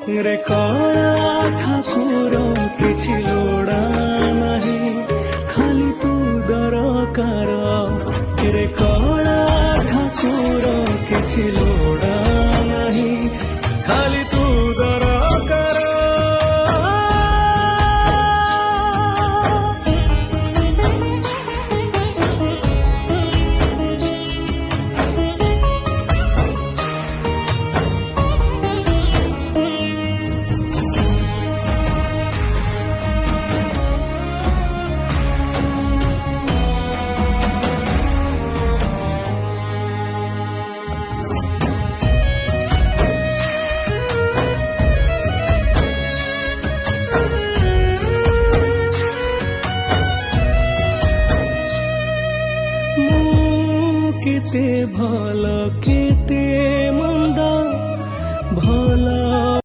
रे कला ठाकुर किछि लोड़ा नाही खाली तू दरकार रे कला ठाकुर किछि लोड़ा नाही खाली तू दरकार। केते भल के